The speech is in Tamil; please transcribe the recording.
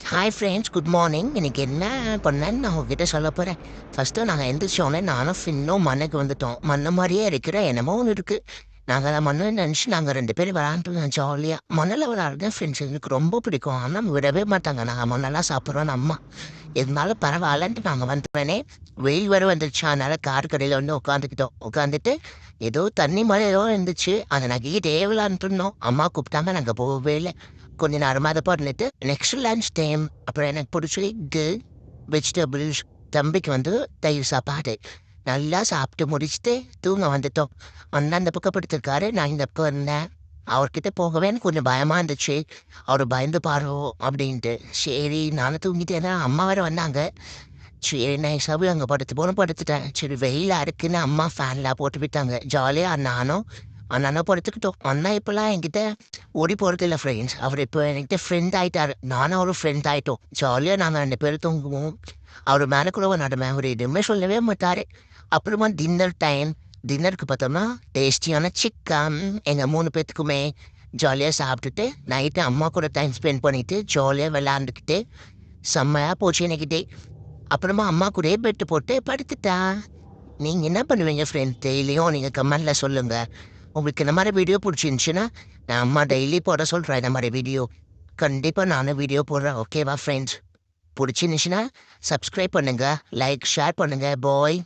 Hi friends, good morning. இன்னைக்கு என்ன பண்ணேன்னு நான் உங்ககிட்ட சொல்ல போகிறேன். ஃபஸ்ட்டு நாங்கள் எந்திரிச்சோடனே நானும் ஃபின்னும் மண்ணுக்கு வந்துட்டோம். மண்ணு மாதிரியே இருக்கிற என்னமோ ஒன்று இருக்குது. நாங்கள் அதை மண்ணு நினச்சி நாங்கள் 2 பேரும் விளாண்டுருந்தோம் ஜாலியாக. மண்ணில் விளாடுறது ஃப்ரெண்ட்ஸ் எனக்கு ரொம்ப பிடிக்கும். ஆனால் விடவே மாட்டாங்க. நாங்கள் மண்ணெல்லாம் சாப்பிட்றோன்னு அம்மா. இருந்தாலும் பரவாயில்லன்ட்டு நாங்கள் வந்தோடனே வெயில் வர வந்துருச்சு. அதனால் கார் கடையில் வந்து உட்காந்துக்கிட்டோம். உட்காந்துட்டு ஏதோ தண்ணி மாதிரி ஏதோ இருந்துச்சு. அதை நக்கிக்கிட்டே விளாண்டுட்டு இருந்தோம். அம்மா கூப்பிட்டாங்க, நாங்கள் போகவே இல்லை. கொஞ்ச நேரமாக அதை பண்ணிட்டு நெக்ஸ்ட் லன்ச் டைம். அப்புறம் எனக்கு பிடிச்ச எக்கு, வெஜிடபிள்ஸ், தம்பிக்கு வந்து தயிர் சாப்பாடு நல்லா சாப்பிட்டு முடிச்சுட்டு தூங்க வந்துட்டோம். அண்ணா அந்த பக்கம் படுத்திருக்காரு, நான் இந்த பக்கம் இருந்தேன். அவர்கிட்ட போகவே எனக்கு கொஞ்சம் பயமாக இருந்துச்சு. அவர் பயந்து பாரோ அப்படின்ட்டு. சரி நானும் தூங்கிட்டேன்னா அம்மா வேறு வந்தாங்க. சரி நைஸாகவே அங்கே படுத்துட்டேன். சரி வெயிலாக இருக்குன்னு அம்மா ஃபேன்லாம் போட்டு விட்டாங்க. ஜாலியாக அண்ணனும் படுத்துக்கிட்டோம். அண்ணா இப்போலாம் என்கிட்ட ஓடி போகிறது இல்லை ஃப்ரெண்ட்ஸ். அவர் இப்போ என்கிட்ட ஃப்ரெண்ட் ஆகிட்டாரு. நானும் ஒரு ஃப்ரெண்ட் ஆகிட்டோம். ஜாலியாக நாங்கள் 2 பேரும் தூங்குவோம். அவர் மேலே கூட நடுவேன். அவர் எதுவுமே சொல்லவே மாட்டார். அப்புறமா டின்னர் டைம். டின்னருக்கு பார்த்தோம்னா டேஸ்டியான சிக்கன் எங்கள் 3 பேர்த்துக்குமே. ஜாலியாக சாப்பிட்டுட்டு நைட்டு அம்மா கூட டைம் ஸ்பெண்ட் பண்ணிவிட்டு ஜாலியாக விளாண்டுக்கிட்டு செம்மையாக போச்சு எனக்கு டே. அப்புறமா அம்மா கூடயே பெட்டு போட்டு படுத்துட்டா. நீங்கள் என்ன பண்ணுவீங்க ஃப்ரெண்ட் டெய்லியும்? நீங்கள் கமெண்டில் சொல்லுங்கள். உங்களுக்கு இந்த மாதிரி வீடியோ பிடிச்சிருந்துச்சின்னா நான் அம்மா டெய்லி போட சொல்கிறேன். இந்த மாதிரி வீடியோ கண்டிப்பாக நானும் வீடியோ போடுறேன். ஓகேவா ஃப்ரெண்ட்ஸ்? பிடிச்சிருந்துச்சின்னா சப்ஸ்கிரைப் பண்ணுங்கள், லைக், ஷேர் பண்ணுங்கள். பாய்.